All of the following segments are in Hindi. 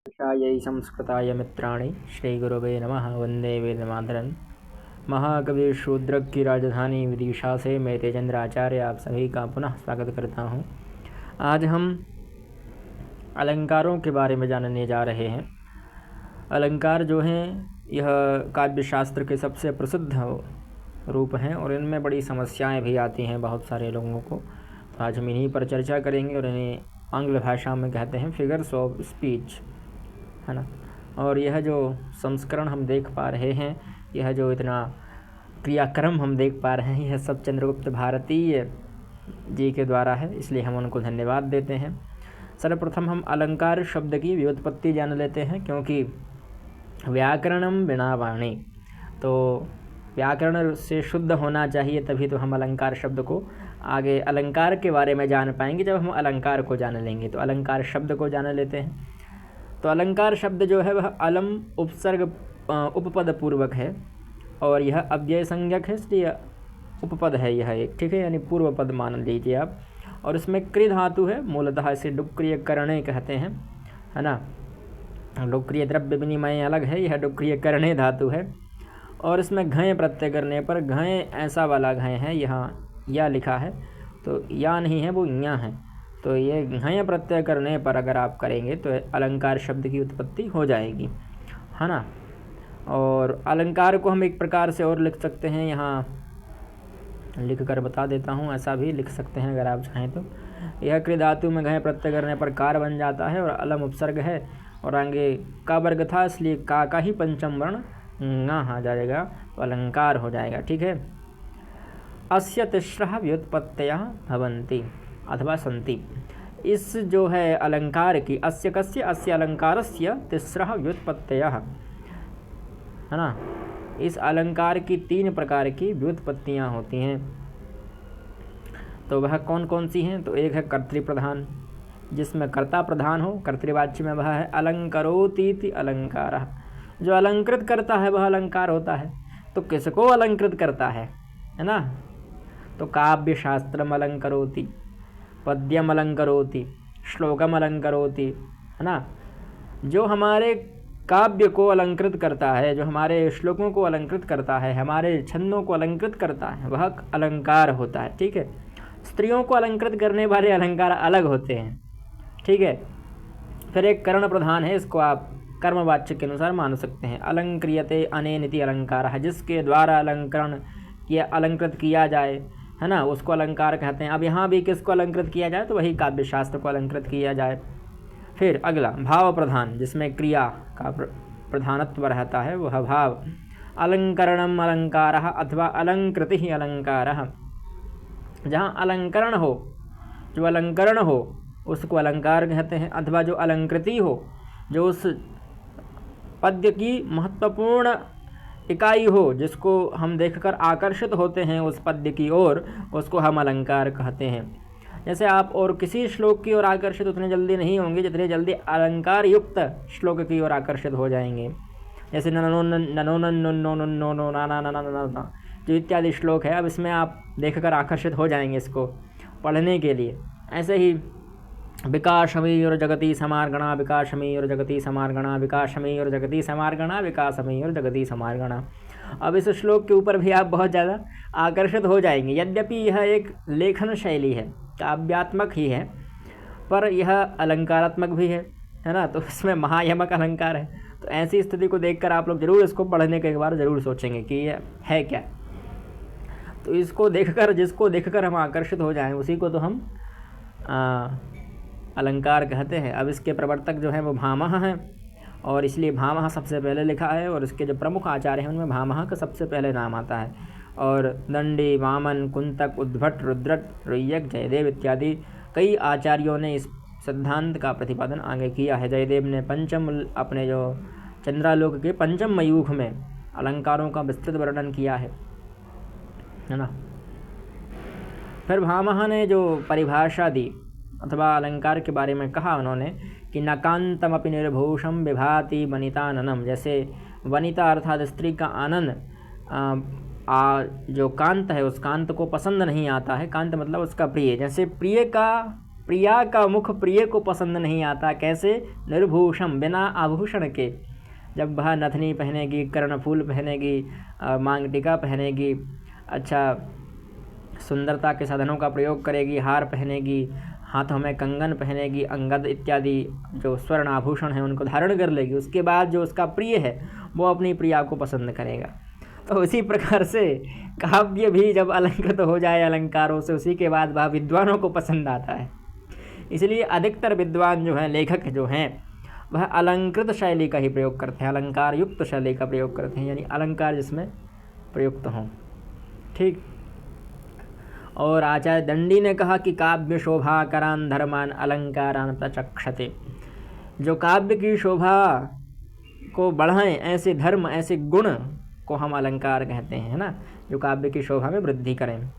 य संस्कृताय मित्राणि श्रीगुरवे नमः। वंदे वेदमातरम्। महाकवि शूद्रक की राजधानी विदिशा से मैं तेजेंद्र आचार्य आप सभी का पुनः स्वागत करता हूँ। आज हम अलंकारों के बारे में जानने जा रहे हैं। अलंकार जो हैं यह काव्य शास्त्र के सबसे प्रसिद्ध रूप हैं और इनमें बड़ी समस्याएं भी आती हैं बहुत सारे लोगों को। तो आज हम इन्हीं पर चर्चा करेंगे और इन्हें आंग्ल भाषा में कहते हैं फिगर्स ऑफ स्पीच, है ना। और यह जो संस्करण हम देख पा रहे हैं, यह जो इतना क्रियाक्रम हम देख पा रहे हैं, यह सब चंद्रगुप्त भारतीय जी के द्वारा है, इसलिए हम उनको धन्यवाद देते हैं। सर्वप्रथम हम अलंकार शब्द की व्युत्पत्ति जान लेते हैं, क्योंकि व्याकरणम बिना वाणी, तो व्याकरण से शुद्ध होना चाहिए, तभी तो हम अलंकार शब्द को आगे अलंकार के बारे में जान पाएंगे जब हम अलंकार को जान लेंगे। तो अलंकार शब्द को जान लेते हैं। तो अलंकार शब्द जो है वह अलम उपसर्ग उपपद पूर्वक है और यह अव्यय संज्ञक है, इसलिए उपपद है यह एक, ठीक है, यानी पूर्व पद मान लीजिए आप। और इसमें क्रि धातु है, मूलतः इसे डुक्रिय करणे कहते हैं, है ना। डुक्रिय द्रव्य विनिमय अलग है, यह डुक्रिय करणे धातु है। और इसमें घय प्रत्यय करने पर, घय ऐसा वाला घय है, यहाँ या लिखा है, तो या नहीं है, वो या है। तो ये घय प्रत्यय करने पर अगर आप करेंगे तो अलंकार शब्द की उत्पत्ति हो जाएगी, है ना। और अलंकार को हम एक प्रकार से और लिख सकते हैं, यहाँ लिख कर बता देता हूँ, ऐसा भी लिख सकते हैं अगर आप चाहें तो। यह क्रि धातु में घय प्रत्यय करने पर कार बन जाता है और अलम उपसर्ग है और आगे का वर्ग था, इसलिए का ही पंचम वर्ण ङा आ जाएगा, तो अलंकार हो जाएगा, ठीक है। अस्य तिस्रः व्युत्पत्तयः भवन्ति अथवा संति। इस जो है अलंकार की, अस्य कस्य, अस्य अलंकारस्य तिस्रः व्युत्पत्तयः, है ना। इस अलंकार की 3 प्रकार की व्युत्पत्तियाँ होती हैं। तो वह कौन कौन सी हैं? तो एक है कर्तृप्रधान, जिसमें कर्ता प्रधान हो, कर्तृवाच्य में वह है अलंकरोतीति अलंकारः। जो अलंकृत करता है वह अलंकार होता है। तो किसको अलंकृत करता है ना। तो काव्य शास्त्रम अलंकरोति, पद्यम अलंकरोति, श्लोकम अलंकरोति, है ना। जो हमारे काव्य को अलंकृत करता है, जो हमारे श्लोकों को अलंकृत करता है, हमारे छंदों को अलंकृत करता है, वह अलंकार होता है, ठीक है। स्त्रियों को अलंकृत करने वाले अलंकार अलग होते हैं, ठीक है। फिर एक कर्ण प्रधान है, इसको आप कर्मवाच्य के अनुसार मान सकते हैं। अलंक्रियते अनेनिति अलंकार, जिसके द्वारा अलंकृत किया जाए, है ना, उसको अलंकार कहते हैं। अब यहाँ भी किसको अलंकृत किया जाए, तो वही काव्य शास्त्र को अलंकृत किया जाए। फिर अगला भाव प्रधान, जिसमें क्रिया का प्रधानत्व रहता है, वह भाव। अलंकरणम अलंकारः अथवा अलंकृति अलंकारः। जहाँ अलंकरण हो, जो अलंकरण हो उसको अलंकार कहते हैं, अथवा जो अलंकृति हो, जो उस पद्य की महत्वपूर्ण इकाई हो, जिसको हम देखकर आकर्षित होते हैं उस पद्य की ओर, उसको हम अलंकार कहते हैं। जैसे आप और किसी श्लोक की ओर आकर्षित उतने जल्दी नहीं होंगे जितने जल्दी अलंकार युक्त श्लोक की ओर आकर्षित हो जाएंगे। जैसे ननो जो इत्यादि श्लोक है, अब इसमें आप देखकर आकर्षित हो जाएंगे इसको पढ़ने के लिए। ऐसे ही विकासमयी और जगती समार्गणा, विकासमयी और जगती समार्गणा, विकासमयी और जगती समार्गणा, विकासमयी और जगती समार्गणा। अब इस श्लोक के ऊपर भी आप बहुत ज़्यादा आकर्षित हो जाएंगे। यद्यपि यह एक लेखन शैली है, काव्यात्मक ही है, पर यह अलंकारात्मक भी है ना। तो इसमें महायमक अलंकार है। तो ऐसी स्थिति को देखकर आप लोग जरूर इसको पढ़ने के एक बार ज़रूर सोचेंगे कि यह है क्या। तो इसको देखकर, जिसको देखकर हम आकर्षित हो जाएं, उसी को तो हम अलंकार कहते हैं। अब इसके प्रवर्तक जो हैं वो भामह हैं, और इसलिए भामह सबसे पहले लिखा है, और इसके जो प्रमुख आचार्य हैं उनमें भामह का सबसे पहले नाम आता है। और दंडी, वामन, कुंतक, उद्भट, रुद्रट, रुय्यक, जयदेव इत्यादि कई आचार्यों ने इस सिद्धांत का प्रतिपादन आगे किया है। जयदेव ने अपने जो चंद्रालोक के पंचम मयूख में अलंकारों का विस्तृत वर्णन किया है ना। फिर भामह ने जो परिभाषा दी अथवा अलंकार के बारे में कहा उन्होंने कि नकांतमपि निर्भूषम विभाति वनिताननम। जैसे वनिता अर्थात स्त्री का आनंद जो कांत है उस कांत को पसंद नहीं आता है। कांत मतलब उसका प्रिय। जैसे प्रिय का प्रिया का मुख प्रिय को पसंद नहीं आता। कैसे? निर्भूषम, बिना आभूषण के। जब वह नथनी पहनेगी, कर्णफूल पहनेगी, मांग टीका पहनेगी, अच्छा सुंदरता के साधनों का प्रयोग करेगी, हार पहनेगी, हाथों में कंगन पहनेगी, अंगद इत्यादि जो स्वर्ण आभूषण हैं उनको धारण कर लेगी, उसके बाद जो उसका प्रिय है वो अपनी प्रिया को पसंद करेगा। तो उसी प्रकार से काव्य भी जब अलंकृत हो जाए अलंकारों से, उसी के बाद वह विद्वानों को पसंद आता है। इसलिए अधिकतर विद्वान जो हैं, लेखक जो हैं, वह अलंकृत शैली का ही प्रयोग करते हैं, अलंकार युक्त शैली का प्रयोग करते हैं, यानी अलंकार जिसमें प्रयुक्त हों। ठीक। और आचार्य दंडी ने कहा कि काव्य शोभा करान धर्मान अलंकारान प्रचक्षते। जो काव्य की शोभा को बढ़ाएं, ऐसे धर्म, ऐसे गुण को हम अलंकार कहते हैं, है ना, जो काव्य की शोभा में वृद्धि करें।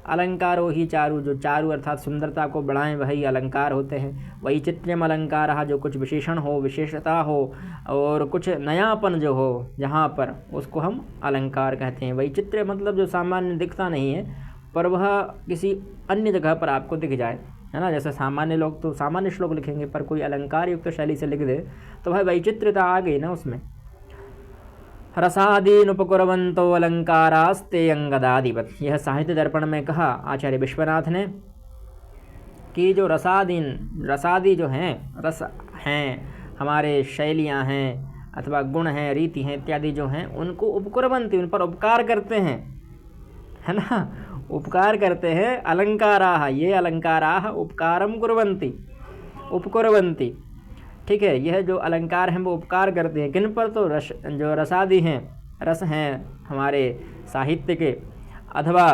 अलंकारो ही चारु, जो चारु अर्थात सुंदरता को बढ़ाएं वही अलंकार होते हैं। वही चित्रम अलंकार, जो कुछ विशेषण हो, विशेषता हो और कुछ नयापन जो हो जहाँ पर, उसको हम अलंकार कहते हैं। वही चित्र मतलब जो सामान्य दिखता नहीं है पर वह किसी अन्य जगह पर आपको दिख जाए, है ना। जैसे सामान्य लोग तो सामान्य श्लोक लिखेंगे, पर कोई अलंकार युक्त शैली से लिख दे तो भाई वैचित्र्यता आ गई ना उसमें। रसादीन उपकुर्वन्तो अलंकारास्ते अंगदादिवत। यह साहित्य दर्पण में कहा आचार्य विश्वनाथ ने कि जो रसादी जो हैं, रस हैं, हमारे शैलियाँ हैं अथवा गुण हैं, रीति हैं इत्यादि जो हैं, उनको उपकुर्वन्ति, उन पर उपकार करते हैं, है ना, उपकार करते हैं। अलंकाराः, ये अलंकाराः उपकारम कुर्वन्ति, उपकुर्वन्ति। ठीक है, यह जो अलंकार हैं वो उपकार करते हैं किन पर? तो जो रसादि हैं, रस हैं हमारे साहित्य के, अथवा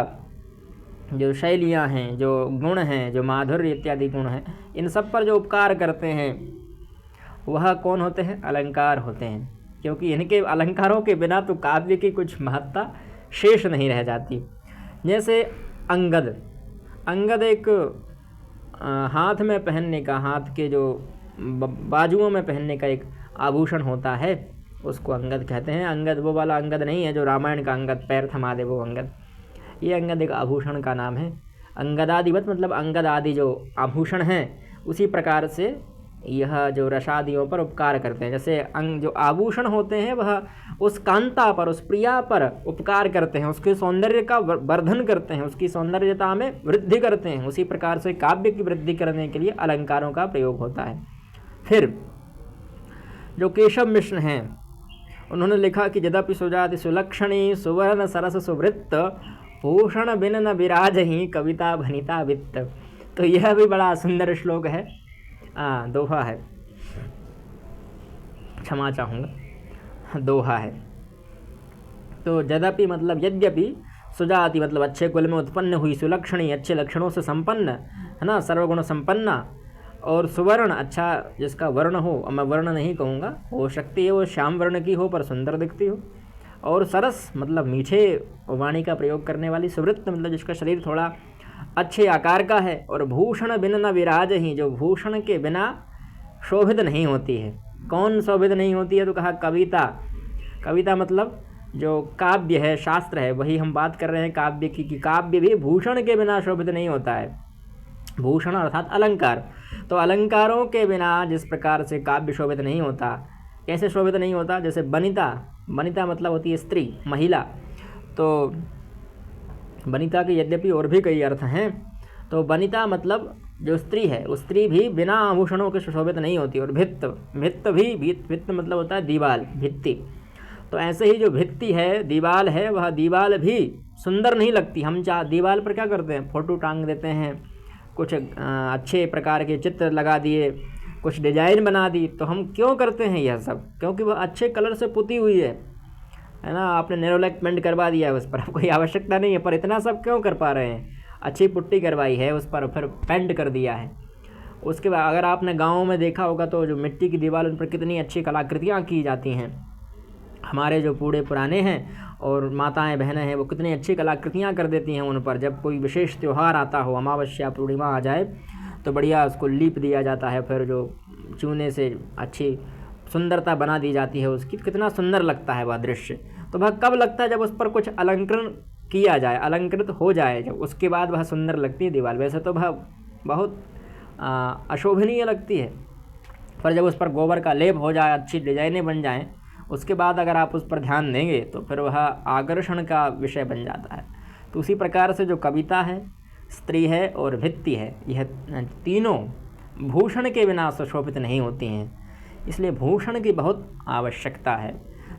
जो शैलियाँ हैं, जो गुण हैं, जो माधुर्य इत्यादि गुण हैं, इन सब पर जो उपकार करते हैं वह कौन होते हैं? अलंकार होते हैं। क्योंकि इनके अलंकारों के बिना तो काव्य की कुछ महत्ता शेष नहीं रह जाती। जैसे अंगद एक हाथ में पहनने का, हाथ के जो बाजुओं में पहनने का एक आभूषण होता है, उसको अंगद कहते हैं। अंगद वो वाला अंगद नहीं है जो रामायण का अंगद, पैर थमा दे वो अंगद। ये अंगद एक आभूषण का नाम है। अंगदादिवत मतलब अंगद आदि जो आभूषण हैं, उसी प्रकार से यह जो रसादियों पर उपकार करते हैं। जैसे जो आभूषण होते हैं वह उस कांता पर, उस प्रिया पर उपकार करते हैं, उसके सौंदर्य का वर्धन करते हैं, उसकी सौंदर्यता में वृद्धि करते हैं। उसी प्रकार से काव्य की वृद्धि करने के लिए अलंकारों का प्रयोग होता है। फिर जो केशव मिश्र हैं, उन्होंने लिखा कि यद्यपि सुजाति सुलक्षणी सुवर्ण सरस सुवृत्त भूषण बिन न विराजहि कविता भनिता वित्त। तो यह भी बड़ा सुंदर श्लोक है, दोहा है, क्षमा चाहूँगा, दोहा है। तो यद्यपि मतलब यद्यपि, सुजाति मतलब अच्छे कुल में उत्पन्न हुई, सुलक्षणी अच्छे लक्षणों से संपन्न, है ना, सर्वगुण संपन्ना, और सुवर्ण अच्छा जिसका वर्ण हो, मैं वर्ण नहीं कहूँगा, हो सकती है वो श्याम वर्ण की हो पर सुंदर दिखती हो, और सरस मतलब मीठे वाणी का प्रयोग करने वाली, सुवृत्त मतलब जिसका शरीर थोड़ा अच्छे आकार का है, और भूषण बिन न विराजहि, जो भूषण के बिना शोभित नहीं होती है। कौन शोभित नहीं होती है? तो कहा कविता। कविता मतलब जो काव्य है, शास्त्र है, वही हम बात कर रहे हैं काव्य की, कि काव्य भी भूषण के बिना शोभित नहीं होता है। भूषण अर्थात अलंकार। तो अलंकारों के बिना जिस प्रकार से काव्य शोभित नहीं होता, कैसे शोभित नहीं होता? जैसे बनिता, बनिता मतलब होती है स्त्री, महिला। तो बनिता के यद्यपि और भी कई अर्थ हैं, तो बनिता मतलब जो स्त्री है, उस स्त्री भी बिना आभूषणों के शोभित नहीं होती। और भित्त मतलब होता है दीवाल, भित्ति। तो ऐसे ही जो भित्ति है, दीवाल है, वह दीवाल भी सुंदर नहीं लगती। हम दीवाल पर क्या करते हैं? फोटो टांग देते हैं, कुछ अच्छे प्रकार के चित्र लगा दिए, कुछ डिजाइन बना दी। तो हम क्यों करते हैं यह सब? क्योंकि वह अच्छे कलर से पुती हुई है ना, आपने नेरोलैक पेंट करवा दिया है उस पर, कोई आवश्यकता नहीं है, पर इतना सब क्यों कर पा रहे हैं? अच्छी पुट्टी करवाई है उस पर, फिर पेंट कर दिया है। उसके बाद अगर आपने गाँव में देखा होगा तो जो मिट्टी की दीवार, उन पर कितनी अच्छी कलाकृतियाँ की जाती हैं। हमारे जो बूढ़े पुराने हैं और माताएं बहनें हैं, वो कितनी अच्छी कलाकृतियाँ कर देती हैं उन पर। जब कोई विशेष त्यौहार आता हो, अमावस्या पूर्णिमा आ जाए, तो बढ़िया उसको लीप दिया जाता है, फिर जो चूने से अच्छी सुंदरता बना दी जाती है उसकी। कितना सुंदर लगता है वह दृश्य। तो वह कब लगता है? जब उस पर कुछ अलंकरण किया जाए, अलंकृत हो जाए, जब उसके बाद वह सुंदर लगती है दीवार। वैसे तो वह बहुत अशोभनीय लगती है, पर जब उस पर गोबर का लेप हो जाए, अच्छी डिजाइनें बन जाएं, उसके बाद अगर आप उस पर ध्यान देंगे तो फिर वह आकर्षण का विषय बन जाता है। तो उसी प्रकार से जो कविता है, स्त्री है और भित्ति है, यह तीनों भूषण के बिना सुशोभित नहीं होती हैं, इसलिए भूषण की बहुत आवश्यकता है।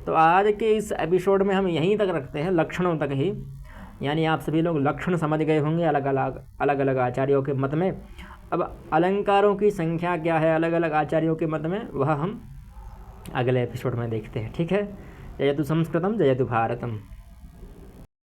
तो आज के इस एपिसोड में हम यहीं तक रखते हैं, लक्षणों तक ही। यानी आप सभी लोग लक्षण समझ गए होंगे अलग अलग आचार्यों के मत में। अब अलंकारों की संख्या क्या है अलग अलग आचार्यों के मत में, वह हम अगले एपिसोड में देखते हैं। ठीक है। जयतु संस्कृतम, जयतु भारतम।